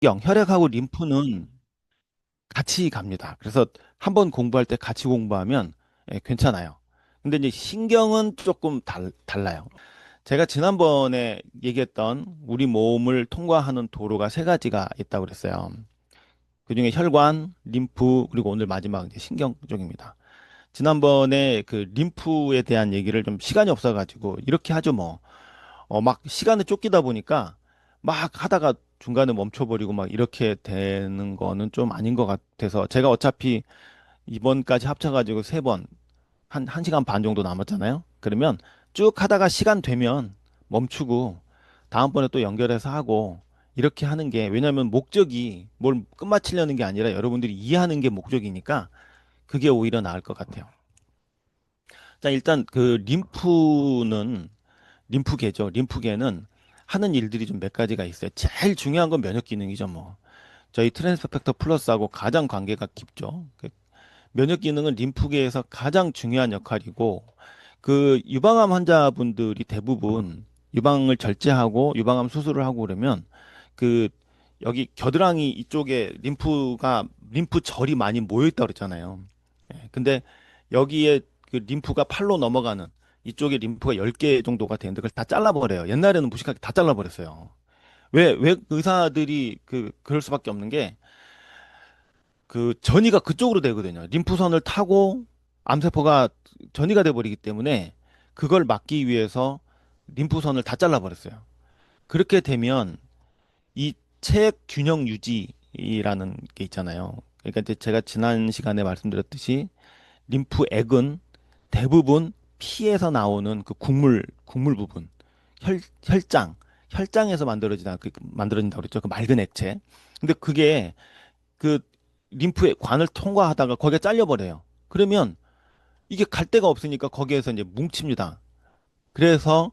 혈액하고 림프는 같이 갑니다. 그래서 한번 공부할 때 같이 공부하면 괜찮아요. 근데 이제 신경은 조금 달라요. 제가 지난번에 얘기했던 우리 몸을 통과하는 도로가 세 가지가 있다고 그랬어요. 그중에 혈관, 림프, 그리고 오늘 마지막 이제 신경 쪽입니다. 지난번에 그 림프에 대한 얘기를 좀 시간이 없어가지고 이렇게 하죠 뭐. 막 시간에 쫓기다 보니까 막 하다가 중간에 멈춰버리고 막 이렇게 되는 거는 좀 아닌 것 같아서 제가 어차피 이번까지 합쳐가지고 세 번, 한 시간 반 정도 남았잖아요. 그러면 쭉 하다가 시간 되면 멈추고 다음번에 또 연결해서 하고 이렇게 하는 게 왜냐면 목적이 뭘 끝마치려는 게 아니라 여러분들이 이해하는 게 목적이니까 그게 오히려 나을 것 같아요. 자, 일단 그 림프계죠. 림프계는 하는 일들이 좀 몇 가지가 있어요. 제일 중요한 건 면역 기능이죠, 뭐. 저희 트랜스펙터 플러스하고 가장 관계가 깊죠. 그 면역 기능은 림프계에서 가장 중요한 역할이고, 그 유방암 환자분들이 대부분 유방을 절제하고 유방암 수술을 하고 그러면 그 여기 겨드랑이 이쪽에 림프절이 많이 모여 있다고 그랬잖아요. 근데 여기에 그 림프가 팔로 넘어가는 이쪽에 림프가 10개 정도가 되는데 그걸 다 잘라버려요. 옛날에는 무식하게 다 잘라버렸어요. 왜 의사들이 그럴 수밖에 없는 게 그 전이가 그쪽으로 되거든요. 림프선을 타고 암세포가 전이가 돼버리기 때문에 그걸 막기 위해서 림프선을 다 잘라버렸어요. 그렇게 되면 이 체액 균형 유지라는 게 있잖아요. 그러니까 이제 제가 지난 시간에 말씀드렸듯이 림프액은 대부분 피에서 나오는 그 국물 부분, 혈장, 혈장에서 만들어진다고 그랬죠. 그 맑은 액체. 근데 그게 그 림프의 관을 통과하다가 거기가 잘려버려요. 그러면 이게 갈 데가 없으니까 거기에서 이제 뭉칩니다. 그래서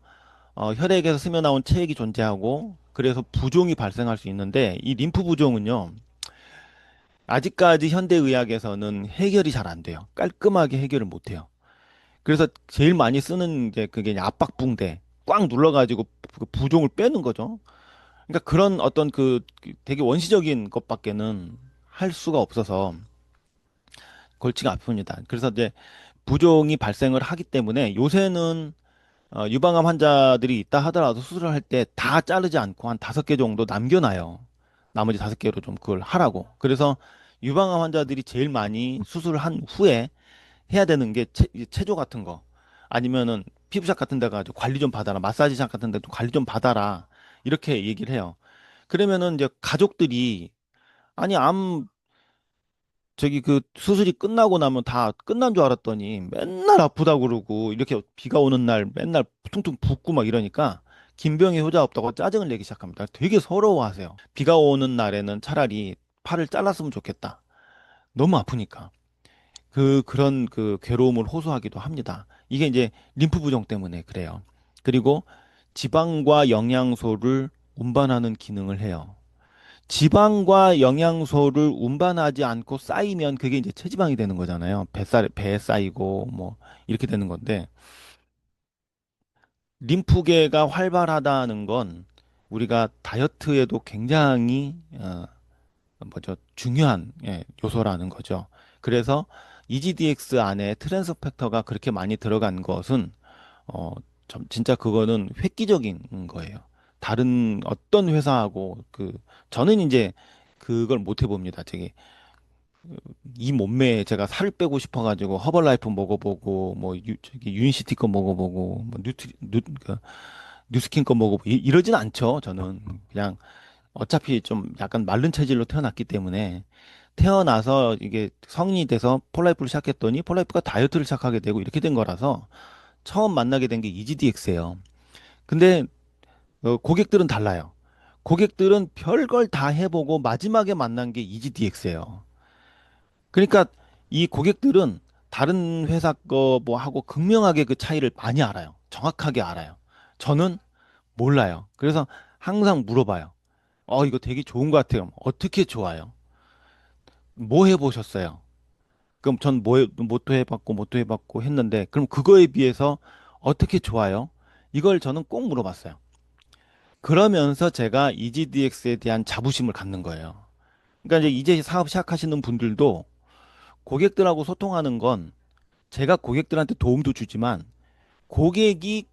혈액에서 스며나온 체액이 존재하고 그래서 부종이 발생할 수 있는데 이 림프 부종은요. 아직까지 현대의학에서는 해결이 잘 안 돼요. 깔끔하게 해결을 못 해요. 그래서 제일 많이 쓰는 게 그게 이제 압박붕대 꽉 눌러가지고 그 부종을 빼는 거죠. 그러니까 그런 어떤 그 되게 원시적인 것밖에는 할 수가 없어서 골치가 아픕니다. 그래서 이제 부종이 발생을 하기 때문에 요새는 유방암 환자들이 있다 하더라도 수술을 할 때 다 자르지 않고 한 5개 정도 남겨놔요. 나머지 5개로 좀 그걸 하라고. 그래서 유방암 환자들이 제일 많이 수술을 한 후에 해야 되는 게 체조 같은 거 아니면은 피부샵 같은 데 가서 관리 좀 받아라. 마사지샵 같은 데도 관리 좀 받아라. 이렇게 얘기를 해요. 그러면은 이제 가족들이 아니 암 저기 그 수술이 끝나고 나면 다 끝난 줄 알았더니 맨날 아프다고 그러고 이렇게 비가 오는 날 맨날 퉁퉁 붓고 막 이러니까 김병희 효자 없다고 짜증을 내기 시작합니다. 되게 서러워하세요. 비가 오는 날에는 차라리 팔을 잘랐으면 좋겠다. 너무 아프니까. 그런 그 괴로움을 호소하기도 합니다. 이게 이제 림프 부종 때문에 그래요. 그리고 지방과 영양소를 운반하는 기능을 해요. 지방과 영양소를 운반하지 않고 쌓이면 그게 이제 체지방이 되는 거잖아요. 배에 쌓이고 뭐 이렇게 되는 건데 림프계가 활발하다는 건 우리가 다이어트에도 굉장히 뭐죠? 중요한 요소라는 거죠. 그래서 EGDX 안에 트랜스펙터가 그렇게 많이 들어간 것은 어, 진짜 그거는 획기적인 거예요. 다른 어떤 회사하고 저는 이제 그걸 못 해봅니다. 저기 이 몸매에 제가 살을 빼고 싶어가지고 허벌라이프 먹어보고 뭐 저기 유인시티 거 먹어보고 뭐 뉴스킨 거 먹어보고 이러진 않죠. 저는 그냥 어차피 좀 약간 마른 체질로 태어났기 때문에 태어나서 이게 성인이 돼서 폴라이프를 시작했더니 폴라이프가 다이어트를 시작하게 되고 이렇게 된 거라서 처음 만나게 된 게 EGDX예요. 근데 고객들은 달라요. 고객들은 별걸 다 해보고 마지막에 만난 게 EGDX예요. 그러니까 이 고객들은 다른 회사 거 뭐 하고 극명하게 그 차이를 많이 알아요. 정확하게 알아요. 저는 몰라요. 그래서 항상 물어봐요. 이거 되게 좋은 것 같아요. 어떻게 좋아요? 뭐 해보셨어요? 그럼 전 뭐도 해봤고, 뭐도 해봤고 했는데, 그럼 그거에 비해서 어떻게 좋아요? 이걸 저는 꼭 물어봤어요. 그러면서 제가 EGDX에 대한 자부심을 갖는 거예요. 그러니까 이제 사업 시작하시는 분들도 고객들하고 소통하는 건 제가 고객들한테 도움도 주지만 고객이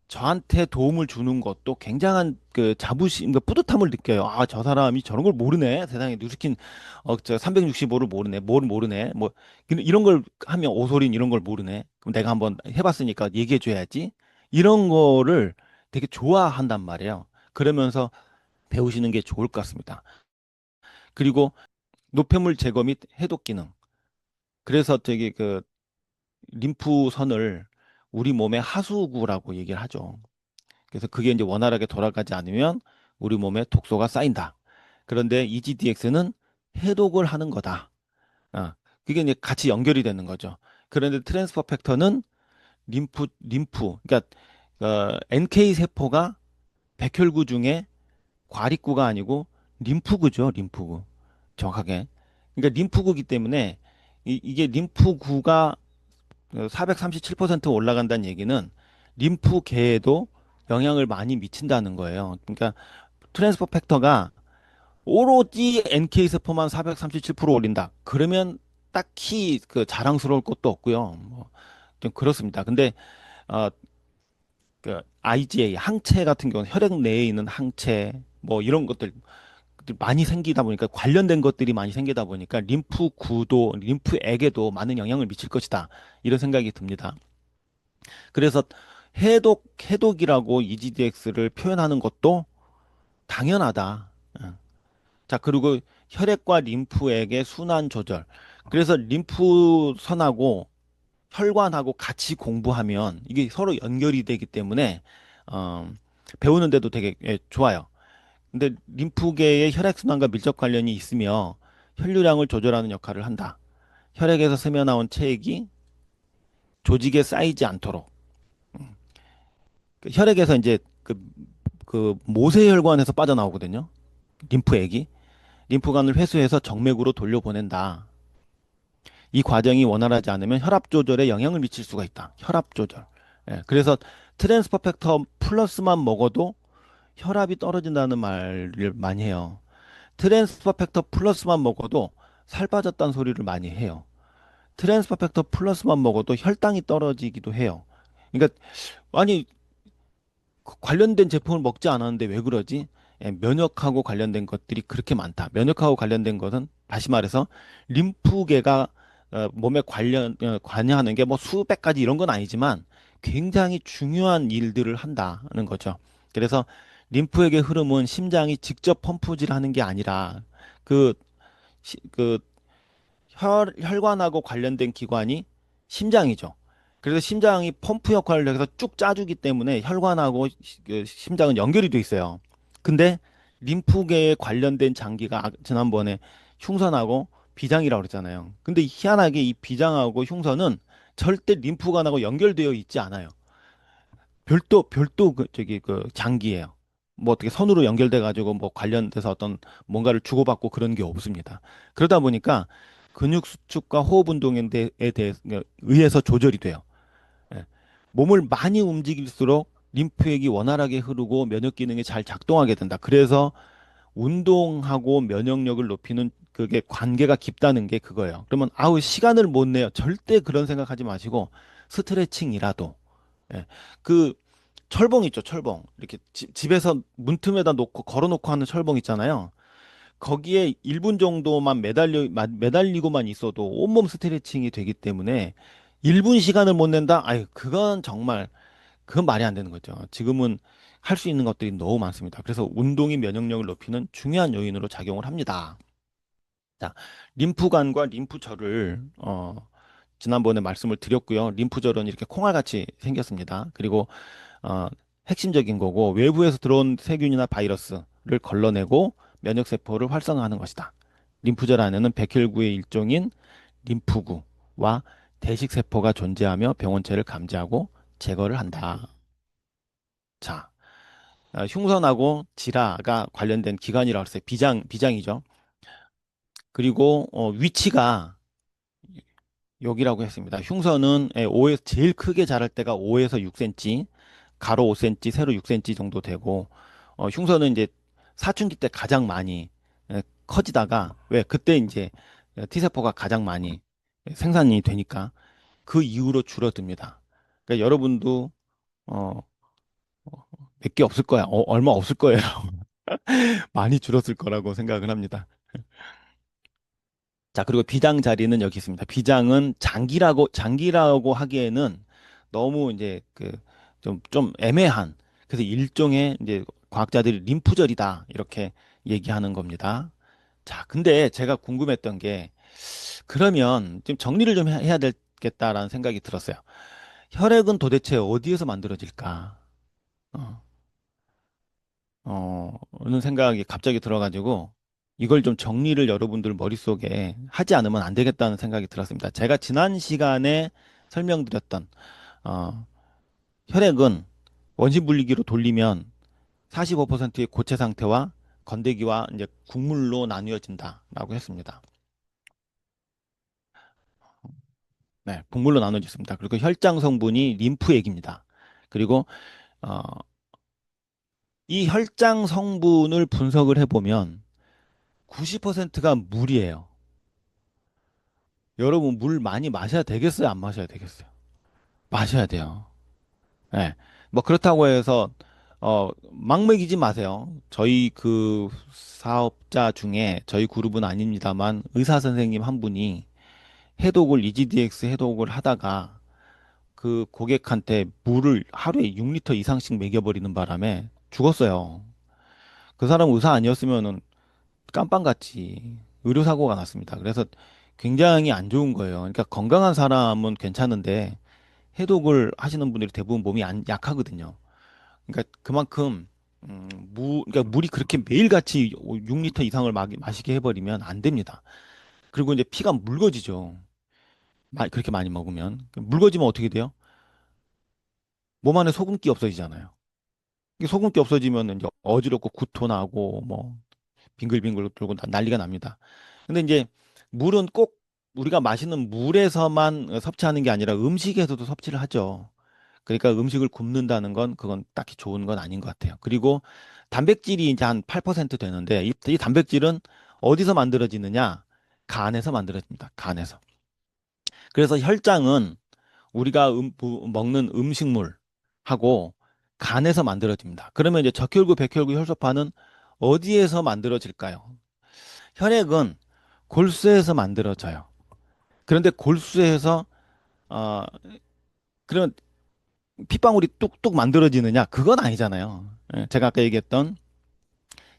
저한테 도움을 주는 것도 굉장한 그 자부심, 그 뿌듯함을 느껴요. 아, 저 사람이 저런 걸 모르네. 세상에 누스킨, 저 365를 모르네. 뭘 모르네. 뭐, 이런 걸 하면 오소린 이런 걸 모르네. 그럼 내가 한번 해봤으니까 얘기해줘야지. 이런 거를 되게 좋아한단 말이에요. 그러면서 배우시는 게 좋을 것 같습니다. 그리고 노폐물 제거 및 해독 기능. 그래서 되게 그 림프선을 우리 몸의 하수구라고 얘기를 하죠. 그래서 그게 이제 원활하게 돌아가지 않으면 우리 몸에 독소가 쌓인다. 그런데 EGDX는 해독을 하는 거다. 아, 그게 이제 같이 연결이 되는 거죠. 그런데 트랜스퍼 팩터는 그러니까 NK 세포가 백혈구 중에 과립구가 아니고 림프구죠, 림프구. 정확하게. 그러니까 림프구기 때문에 이게 림프구가 437% 올라간다는 얘기는 림프계에도 영향을 많이 미친다는 거예요. 그러니까 트랜스퍼 팩터가 오로지 NK 세포만 437% 올린다. 그러면 딱히 그 자랑스러울 것도 없고요. 좀 그렇습니다. 근데 어, 그 IgA 항체 같은 경우는 혈액 내에 있는 항체 뭐 이런 것들 많이 생기다 보니까 관련된 것들이 많이 생기다 보니까 림프액에도 많은 영향을 미칠 것이다. 이런 생각이 듭니다. 그래서 해독이라고 EGDX를 표현하는 것도 당연하다. 예. 자, 그리고 혈액과 림프액의 순환 조절. 그래서 림프선하고 혈관하고 같이 공부하면 이게 서로 연결이 되기 때문에 어, 배우는데도 되게 좋아요. 근데 림프계의 혈액순환과 밀접 관련이 있으며 혈류량을 조절하는 역할을 한다. 혈액에서 스며나온 체액이 조직에 쌓이지 않도록. 그 혈액에서 이제 그 모세혈관에서 빠져나오거든요. 림프액이. 림프관을 회수해서 정맥으로 돌려보낸다. 이 과정이 원활하지 않으면 혈압 조절에 영향을 미칠 수가 있다. 혈압 조절. 예, 그래서 트랜스퍼 팩터 플러스만 먹어도 혈압이 떨어진다는 말을 많이 해요. 트랜스퍼 팩터 플러스만 먹어도 살 빠졌다는 소리를 많이 해요. 트랜스퍼 팩터 플러스만 먹어도 혈당이 떨어지기도 해요. 그러니까 아니 관련된 제품을 먹지 않았는데 왜 그러지? 예, 면역하고 관련된 것들이 그렇게 많다. 면역하고 관련된 것은 다시 말해서 림프계가 몸에 관여하는 게 뭐 수백 가지 이런 건 아니지만 굉장히 중요한 일들을 한다는 거죠. 그래서 림프액의 흐름은 심장이 직접 펌프질하는 게 아니라 그, 그 혈관하고 관련된 기관이 심장이죠. 그래서 심장이 펌프 역할을 해서 쭉 짜주기 때문에 혈관하고 그 심장은 연결이 돼 있어요. 근데 림프계에 관련된 장기가 지난번에 흉선하고 비장이라고 그랬잖아요. 근데 희한하게 이 비장하고 흉선은 절대 림프관하고 연결되어 있지 않아요. 별도 그 장기예요. 뭐 어떻게 선으로 연결돼 가지고 뭐 관련돼서 어떤 뭔가를 주고받고 그런 게 없습니다. 그러다 보니까 근육 수축과 호흡 운동에 대해 의해서 조절이 돼요. 예. 몸을 많이 움직일수록 림프액이 원활하게 흐르고 면역 기능이 잘 작동하게 된다. 그래서 운동하고 면역력을 높이는 그게 관계가 깊다는 게 그거예요. 그러면 아우 시간을 못 내요. 절대 그런 생각하지 마시고 스트레칭이라도 예. 그 철봉 있죠, 철봉. 이렇게 집에서 문틈에다 놓고 걸어놓고 하는 철봉 있잖아요. 거기에 1분 정도만 매달리고만 있어도 온몸 스트레칭이 되기 때문에 1분 시간을 못 낸다? 아유, 그건 정말, 그건 말이 안 되는 거죠. 지금은 할 수 있는 것들이 너무 많습니다. 그래서 운동이 면역력을 높이는 중요한 요인으로 작용을 합니다. 자, 림프관과 림프절을, 지난번에 말씀을 드렸고요. 림프절은 이렇게 콩알같이 생겼습니다. 그리고 어, 핵심적인 거고 외부에서 들어온 세균이나 바이러스를 걸러내고 면역 세포를 활성화하는 것이다. 림프절 안에는 백혈구의 일종인 림프구와 대식 세포가 존재하며 병원체를 감지하고 제거를 한다. 자, 흉선하고 지라가 관련된 기관이라고 했어요. 비장이죠. 그리고 위치가 여기라고 했습니다. 흉선은 5에서 제일 크게 자랄 때가 5에서 6cm, 가로 5cm, 세로 6cm 정도 되고 흉터는 이제 사춘기 때 가장 많이 커지다가 왜 그때 이제 T세포가 가장 많이 생산이 되니까 그 이후로 줄어듭니다. 그러니까 여러분도 어, 몇 개 없을 거야. 얼마 없을 거예요. 많이 줄었을 거라고 생각을 합니다. 자, 그리고 비장 자리는 여기 있습니다. 비장은 장기라고 하기에는 너무 이제 좀 애매한, 그래서 일종의 이제 과학자들이 림프절이다. 이렇게 얘기하는 겁니다. 자, 근데 제가 궁금했던 게, 그러면 좀 정리를 좀 해야 되겠다라는 생각이 들었어요. 혈액은 도대체 어디에서 만들어질까? 어, 는 생각이 갑자기 들어가지고 이걸 좀 정리를 여러분들 머릿속에 하지 않으면 안 되겠다는 생각이 들었습니다. 제가 지난 시간에 설명드렸던 어, 혈액은 원심 분리기로 돌리면 45%의 고체 상태와 건대기와 이제 국물로 나뉘어진다라고 했습니다. 네, 국물로 나눠졌습니다. 그리고 혈장 성분이 림프액입니다. 그리고 어, 이 혈장 성분을 분석을 해보면 90%가 물이에요. 여러분 물 많이 마셔야 되겠어요? 안 마셔야 되겠어요? 마셔야 돼요. 예. 뭐 그렇다고 해서 막 먹이지 마세요. 저희 그 사업자 중에 저희 그룹은 아닙니다만 의사 선생님 한 분이 해독을 EGDX 해독을 하다가 그 고객한테 물을 하루에 6리터 이상씩 먹여버리는 바람에 죽었어요. 그 사람 의사 아니었으면은 깜빵같이 의료사고가 났습니다. 그래서 굉장히 안 좋은 거예요. 그러니까 건강한 사람은 괜찮은데 해독을 하시는 분들이 대부분 몸이 약하거든요. 그러니까 그만큼 그러니까 물이 그렇게 매일같이 6리터 이상을 마시게 해버리면 안 됩니다. 그리고 이제 피가 묽어지죠. 그렇게 많이 먹으면 묽어지면 어떻게 돼요? 몸 안에 소금기 없어지잖아요. 이게 소금기 없어지면 이제 어지럽고 구토 나고 뭐 빙글빙글 돌고 난리가 납니다. 근데 이제 물은 꼭 우리가 마시는 물에서만 섭취하는 게 아니라 음식에서도 섭취를 하죠. 그러니까 음식을 굽는다는 건 그건 딱히 좋은 건 아닌 것 같아요. 그리고 단백질이 이제 한 8% 되는데 이 단백질은 어디서 만들어지느냐? 간에서 만들어집니다. 간에서. 그래서 혈장은 우리가 먹는 음식물하고 간에서 만들어집니다. 그러면 이제 적혈구, 백혈구, 혈소판은 어디에서 만들어질까요? 혈액은 골수에서 만들어져요. 그런데 골수에서 어 그런 핏방울이 뚝뚝 만들어지느냐? 그건 아니잖아요. 예, 제가 아까 얘기했던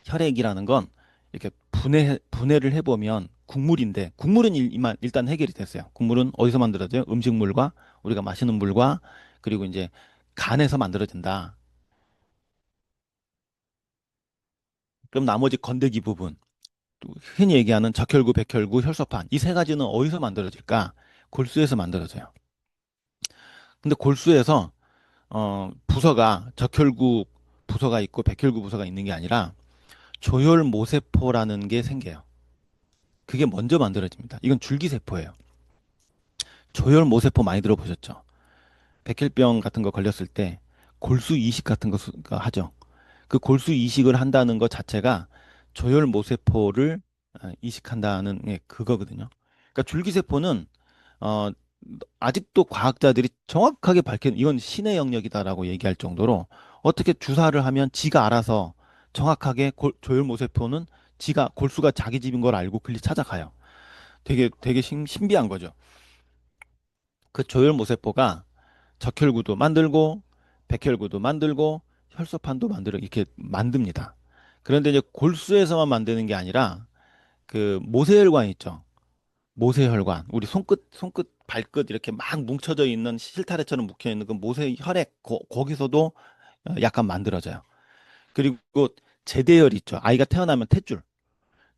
혈액이라는 건 이렇게 분해를 해보면 국물인데 국물은 일단 해결이 됐어요. 국물은 어디서 만들어져요? 음식물과 우리가 마시는 물과 그리고 이제 간에서 만들어진다. 그럼 나머지 건더기 부분, 또 흔히 얘기하는 적혈구, 백혈구, 혈소판 이 세 가지는 어디서 만들어질까? 골수에서 만들어져요. 근데 골수에서 부서가 적혈구 부서가 있고 백혈구 부서가 있는 게 아니라 조혈모세포라는 게 생겨요. 그게 먼저 만들어집니다. 이건 줄기세포예요. 조혈모세포 많이 들어보셨죠? 백혈병 같은 거 걸렸을 때 골수 이식 같은 거 하죠. 그 골수 이식을 한다는 것 자체가 조혈모세포를 이식한다는 게 그거거든요. 그러니까 줄기세포는 어, 아직도 과학자들이 정확하게 이건 신의 영역이다라고 얘기할 정도로 어떻게 주사를 하면 지가 알아서 정확하게 조혈모세포는 지가 골수가 자기 집인 걸 알고 글리 찾아가요. 되게 신비한 거죠. 그 조혈모세포가 적혈구도 만들고 백혈구도 만들고 혈소판도 만들어 이렇게 만듭니다. 그런데 이제 골수에서만 만드는 게 아니라 그 모세혈관 있죠. 모세혈관. 우리 손끝, 발끝 이렇게 막 뭉쳐져 있는 실타래처럼 묵혀 있는 그 모세 혈액 거기서도 약간 만들어져요. 그리고 제대혈 있죠. 아이가 태어나면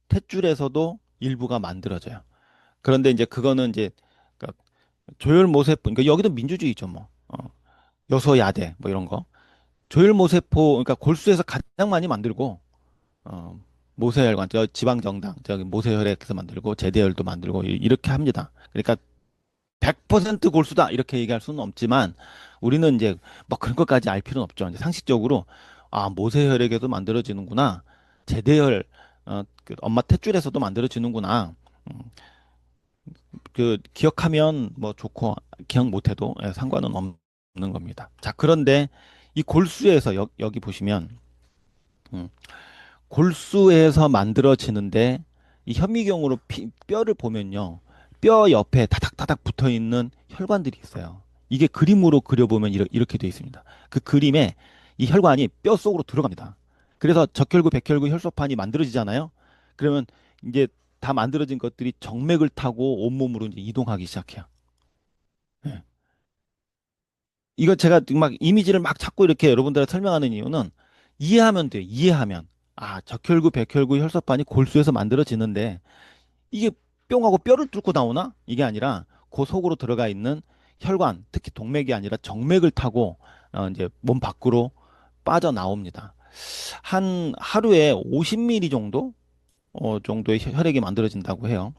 탯줄에서도 일부가 만들어져요. 그런데 이제 그거는 이제 그러니까 조혈모세포, 그러니까 여기도 민주주의죠, 뭐. 여소야대 뭐 이런 거. 조혈모세포, 그러니까 골수에서 가장 많이 만들고 어, 모세혈관, 저 지방정당, 저기 모세혈액에서 만들고 제대혈도 만들고 이렇게 합니다. 그러니까 100% 골수다 이렇게 얘기할 수는 없지만 우리는 이제 뭐 그런 것까지 알 필요는 없죠. 이제 상식적으로 아, 모세혈액에도 만들어지는구나. 제대혈, 그 엄마 탯줄에서도 만들어지는구나. 음, 그 기억하면 뭐 좋고 기억 못해도 상관은 없는 겁니다. 자, 그런데 이 골수에서 여기 보시면 음, 골수에서 만들어지는데 이 현미경으로 뼈를 보면요. 뼈 옆에 다닥다닥 붙어 있는 혈관들이 있어요. 이게 그림으로 그려보면 이렇게 되어 있습니다. 그 그림에 이 혈관이 뼈 속으로 들어갑니다. 그래서 적혈구, 백혈구, 혈소판이 만들어지잖아요. 그러면 이제 다 만들어진 것들이 정맥을 타고 온몸으로 이제 이동하기 시작해요. 예. 이거 제가 막 이미지를 막 찾고 이렇게 여러분들한테 설명하는 이유는 이해하면 돼요. 이해하면. 아, 적혈구, 백혈구, 혈소판이 골수에서 만들어지는데 이게 뿅하고 뼈를 뚫고 나오나? 이게 아니라 그 속으로 들어가 있는 혈관, 특히 동맥이 아니라 정맥을 타고 이제 몸 밖으로 빠져나옵니다. 한 하루에 50ml 정도 정도의 혈액이 만들어진다고 해요.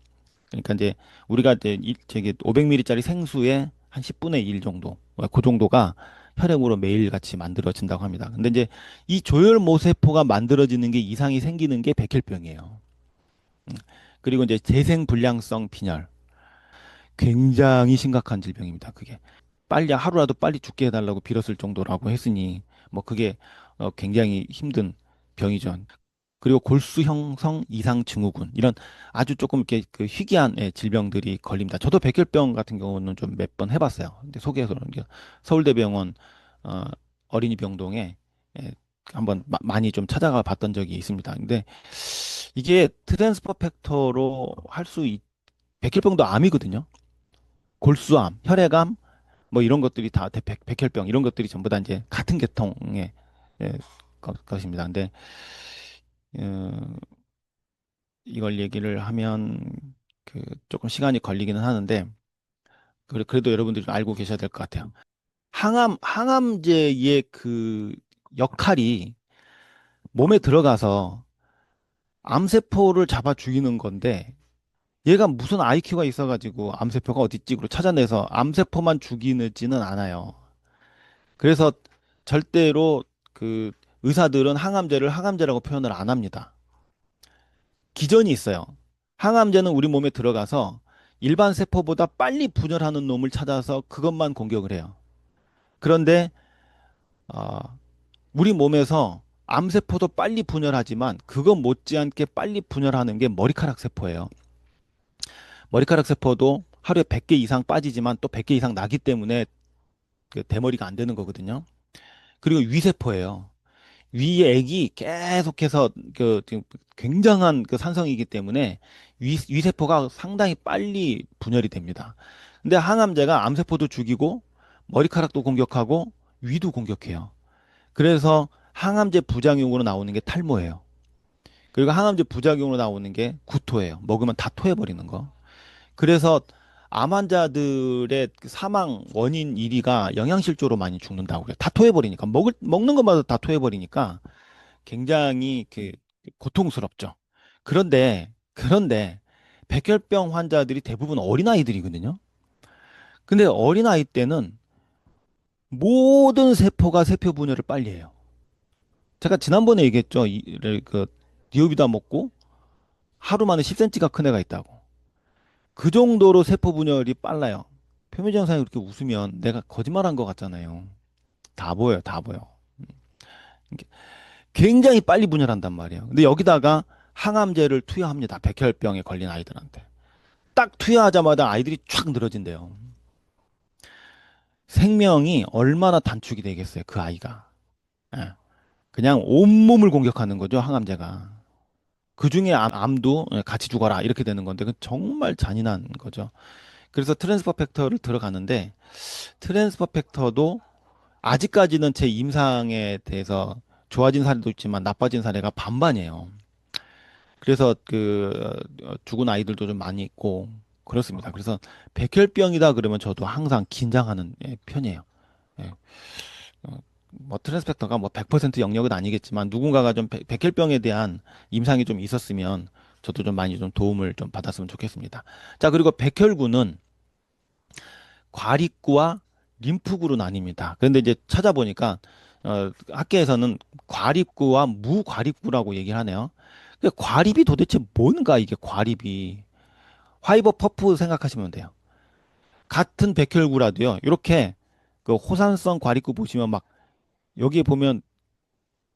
그러니까 이제 우리가 이제 저기 500ml짜리 생수의 한 10분의 1 정도, 그 정도가 혈액으로 매일같이 만들어진다고 합니다. 근데 이제 이 조혈모세포가 만들어지는 게 이상이 생기는 게 백혈병이에요. 음. 그리고 이제 재생불량성 빈혈. 굉장히 심각한 질병입니다. 그게. 빨리 하루라도 빨리 죽게 해달라고 빌었을 정도라고 했으니 뭐 그게 굉장히 힘든 병이죠. 그리고 골수 형성 이상 증후군 이런 아주 조금 이렇게 그 희귀한 질병들이 걸립니다. 저도 백혈병 같은 경우는 좀 몇 번 해봤어요. 근데 소개해서 그런 게 서울대병원 어, 어린이 병동에 예, 한번 많이 좀 찾아가 봤던 적이 있습니다. 근데 이게 트랜스퍼 팩터로 할 수 백혈병도 암이거든요. 골수암, 혈액암 뭐 이런 것들이 다 백혈병 이런 것들이 전부 다 이제 같은 계통의 예, 것입니다. 근데 어, 이걸 얘기를 하면 그 조금 시간이 걸리기는 하는데 그래도 여러분들이 좀 알고 계셔야 될 것 같아요. 항암제의 그 역할이 몸에 들어가서 암세포를 잡아 죽이는 건데 얘가 무슨 IQ가 있어가지고 암세포가 어디 있지로 찾아내서 암세포만 죽이지는 않아요. 그래서 절대로 그 의사들은 항암제를 항암제라고 표현을 안 합니다. 기전이 있어요. 항암제는 우리 몸에 들어가서 일반 세포보다 빨리 분열하는 놈을 찾아서 그것만 공격을 해요. 그런데 어, 우리 몸에서 암세포도 빨리 분열하지만 그것 못지않게 빨리 분열하는 게 머리카락 세포예요. 머리카락 세포도 하루에 100개 이상 빠지지만 또 100개 이상 나기 때문에 그 대머리가 안 되는 거거든요. 그리고 위세포예요. 위액이 계속해서 그 지금 굉장한 그 산성이기 때문에 위세포가 상당히 빨리 분열이 됩니다. 근데 항암제가 암세포도 죽이고 머리카락도 공격하고 위도 공격해요. 그래서 항암제 부작용으로 나오는 게 탈모예요. 그리고 항암제 부작용으로 나오는 게 구토예요. 먹으면 다 토해버리는 거. 그래서 암 환자들의 그 사망 원인 1위가 영양실조로 많이 죽는다고 그래요. 다 토해버리니까 먹는 것마다 다 토해버리니까 굉장히 그 고통스럽죠. 그런데 백혈병 환자들이 대부분 어린아이들이거든요. 근데 어린아이 때는 모든 세포가 세포 분열을 빨리 해요. 제가 지난번에 얘기했죠. 그 디오비다 먹고 하루 만에 10cm가 큰 애가 있다고. 그 정도로 세포 분열이 빨라요. 표면적 영상이 그렇게 웃으면 내가 거짓말한 것 같잖아요. 다 보여요, 다 보여. 이게 굉장히 빨리 분열한단 말이에요. 근데 여기다가 항암제를 투여합니다. 백혈병에 걸린 아이들한테. 딱 투여하자마자 아이들이 촥 늘어진대요. 생명이 얼마나 단축이 되겠어요, 그 아이가. 예. 그냥 온몸을 공격하는 거죠, 항암제가. 그 중에 암도 같이 죽어라, 이렇게 되는 건데, 그 정말 잔인한 거죠. 그래서 트랜스퍼 팩터를 들어가는데, 트랜스퍼 팩터도 아직까지는 제 임상에 대해서 좋아진 사례도 있지만 나빠진 사례가 반반이에요. 그래서 죽은 아이들도 좀 많이 있고 그렇습니다. 그래서 백혈병이다 그러면 저도 항상 긴장하는 편이에요. 예. 뭐 트랜스펙터가 뭐 100% 영역은 아니겠지만 누군가가 좀 백혈병에 대한 임상이 좀 있었으면 저도 좀 많이 좀 도움을 좀 받았으면 좋겠습니다. 자, 그리고 백혈구는 과립구와 림프구로 나뉩니다. 그런데 이제 찾아보니까 학계에서는 과립구와 무과립구라고 얘기를 하네요. 과립이 도대체 뭔가 이게 과립이. 화이버 퍼프 생각하시면 돼요. 같은 백혈구라도요. 이렇게 그 호산성 과립구 보시면 막 여기에 보면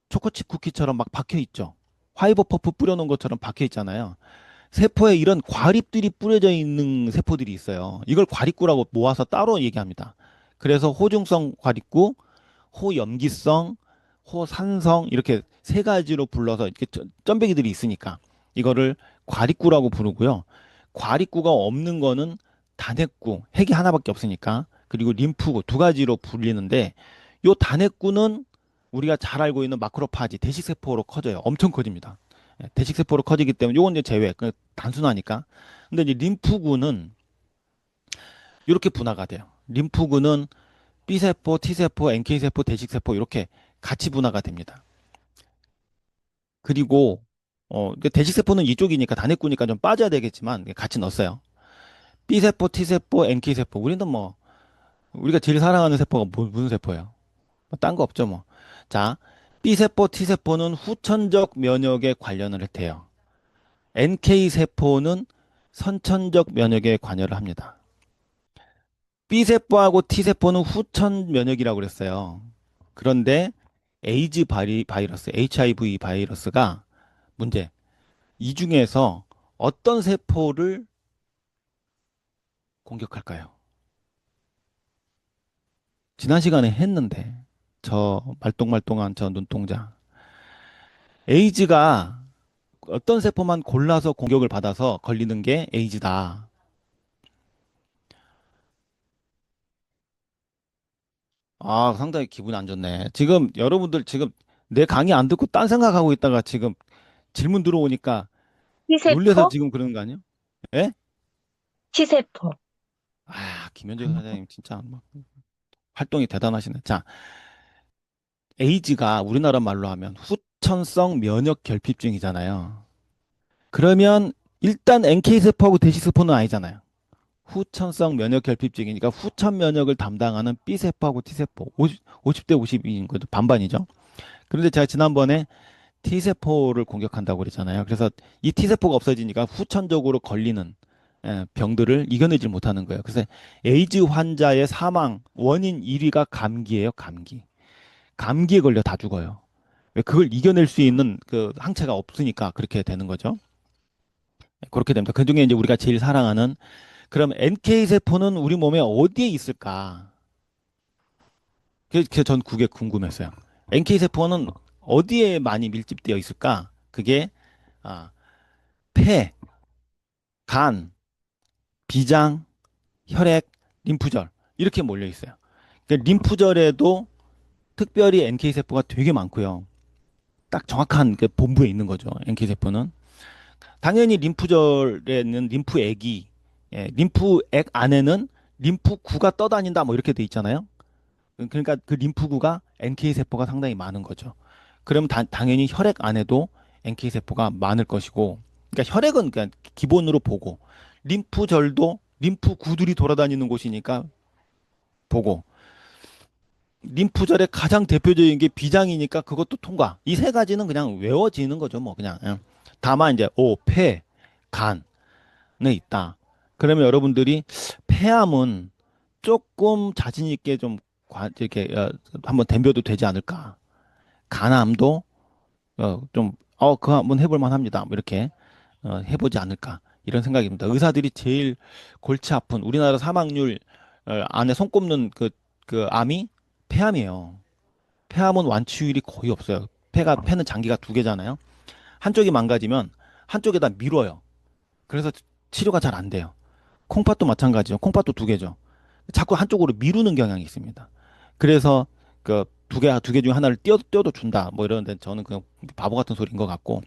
초코칩 쿠키처럼 막 박혀 있죠. 화이버 퍼프 뿌려놓은 것처럼 박혀 있잖아요. 세포에 이런 과립들이 뿌려져 있는 세포들이 있어요. 이걸 과립구라고 모아서 따로 얘기합니다. 그래서 호중성 과립구, 호염기성, 호산성 이렇게 세 가지로 불러서 이렇게 점배기들이 있으니까 이거를 과립구라고 부르고요. 과립구가 없는 거는 단핵구, 핵이 하나밖에 없으니까 그리고 림프구 두 가지로 불리는데 요 단핵구는 우리가 잘 알고 있는 마크로파지 대식세포로 커져요. 엄청 커집니다. 예, 대식세포로 커지기 때문에 요건 이제 제외. 단순하니까. 근데 이제 림프구는 이렇게 분화가 돼요. 림프구는 B세포, T세포, NK세포, 대식세포 이렇게 같이 분화가 됩니다. 그리고 근데 대식세포는 이쪽이니까 단핵구니까 좀 빠져야 되겠지만 같이 넣었어요. B세포, T세포, NK세포. 우리는 뭐 우리가 제일 사랑하는 세포가 무슨 세포예요? 딴 거 없죠 뭐. 자, B세포, T세포는 후천적 면역에 관련을 해요. NK세포는 선천적 면역에 관여를 합니다. B세포하고 T세포는 후천 면역이라고 그랬어요. 그런데 에이즈 바이러스, HIV 바이러스가 문제. 이 중에서 어떤 세포를 공격할까요? 지난 시간에 했는데 저 말똥말똥한 저 눈동자. 에이즈가 어떤 세포만 골라서 공격을 받아서 걸리는 게 에이즈다. 아, 상당히 기분이 안 좋네. 지금 여러분들 지금 내 강의 안 듣고 딴 생각하고 있다가 지금 질문 들어오니까 놀래서 T세포? 지금 그러는 거 아니에요? 예? T세포. 아, 김현재 사장님 진짜 막 활동이 대단하시네. 자, 에이즈가 우리나라 말로 하면 후천성 면역 결핍증이잖아요. 그러면 일단 NK세포하고 대시세포는 아니잖아요. 후천성 면역 결핍증이니까 후천 면역을 담당하는 B세포하고 T세포 50대 50인 거죠. 반반이죠. 그런데 제가 지난번에 T세포를 공격한다고 그랬잖아요. 그래서 이 T세포가 없어지니까 후천적으로 걸리는 병들을 이겨내질 못하는 거예요. 그래서 에이즈 환자의 사망 원인 1위가 감기예요. 감기. 감기에 걸려 다 죽어요. 왜 그걸 이겨낼 수 있는 그 항체가 없으니까 그렇게 되는 거죠. 그렇게 됩니다. 그중에 이제 우리가 제일 사랑하는 그럼 NK세포는 우리 몸에 어디에 있을까? 그래서 전 그게 궁금했어요. NK세포는 어디에 많이 밀집되어 있을까? 그게 아, 폐, 간, 비장, 혈액, 림프절 이렇게 몰려 있어요. 그러니까 림프절에도 특별히 NK세포가 되게 많고요. 딱 정확한 그 본부에 있는 거죠. NK세포는. 당연히 림프절에는 림프액이 림프액 안에는 림프구가 떠다닌다 뭐 이렇게 돼 있잖아요. 그러니까 그 림프구가 NK 세포가 상당히 많은 거죠. 그럼 당연히 혈액 안에도 NK 세포가 많을 것이고, 그러니까 혈액은 그냥 기본으로 보고, 림프절도 림프구들이 돌아다니는 곳이니까 보고, 림프절의 가장 대표적인 게 비장이니까 그것도 통과. 이 세 가지는 그냥 외워지는 거죠, 뭐 그냥. 예. 다만 이제 폐, 간에 있다. 그러면 여러분들이 폐암은 조금 자신 있게 좀 이렇게 한번 덤벼도 되지 않을까. 간암도 그거 한번 해볼 만합니다. 뭐 이렇게 해보지 않을까 이런 생각입니다. 의사들이 제일 골치 아픈 우리나라 사망률 안에 손꼽는 그 암이 폐암이에요. 폐암은 완치율이 거의 없어요. 폐는 장기가 두 개잖아요. 한쪽이 망가지면 한쪽에다 밀어요. 그래서 치료가 잘 안 돼요. 콩팥도 마찬가지죠. 콩팥도 두 개죠. 자꾸 한쪽으로 미루는 경향이 있습니다. 그래서 그 두 개 중에 하나를 띄어도 준다. 뭐 이러는데 저는 그냥 바보 같은 소리인 것 같고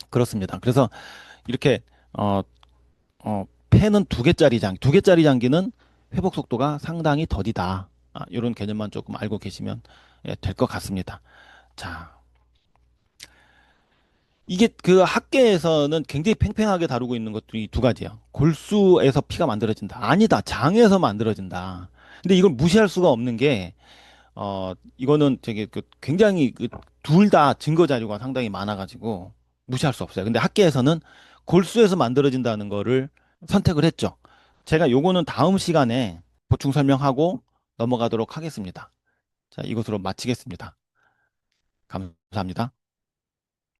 그렇습니다. 그래서 이렇게 어, 펜은 두 개짜리 장기는 회복 속도가 상당히 더디다. 이런 개념만 조금 알고 계시면 될 것 같습니다. 자, 이게 그 학계에서는 굉장히 팽팽하게 다루고 있는 것들이 두 가지예요. 골수에서 피가 만들어진다. 아니다. 장에서 만들어진다. 근데 이걸 무시할 수가 없는 게 이거는 되게 굉장히 둘 다 증거 자료가 상당히 많아가지고 무시할 수 없어요. 근데 학계에서는 골수에서 만들어진다는 거를 선택을 했죠. 제가 요거는 다음 시간에 보충 설명하고 넘어가도록 하겠습니다. 자, 이것으로 마치겠습니다. 감사합니다.